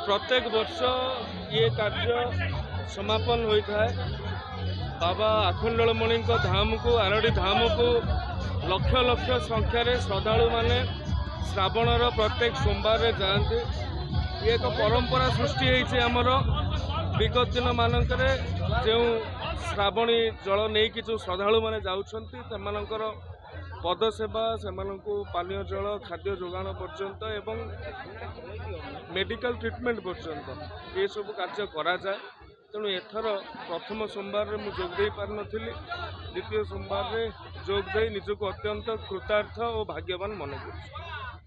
प्रत्येक वर्ष ये कार्य समापन होता है। बाबा आखंडलमणि धाम को आरडी धाम को लक्ष लक्ष संख्यार श्रद्धालु माने श्रावणर प्रत्येक सोमवार रे जाते। ये एक परंपरा सृष्टि होती आमर विगत दिन मानक जो श्रावणी जल नहीं कि जो श्रद्धालु मैंने जाऊँच पदसेवा से पानीय जल खाद्य जोगाण पर्यंत एवं मेडिकल ट्रिटमेंट पर्यंत ये सब कार्य करा जाए। तेणु एथर प्रथम सोमवार रे मुझे जोग दे पार नथिली, द्वितीय सोमवार रे जोग दे निजको अत्यंत कृतार्थ और भाग्यवान मन करुछि।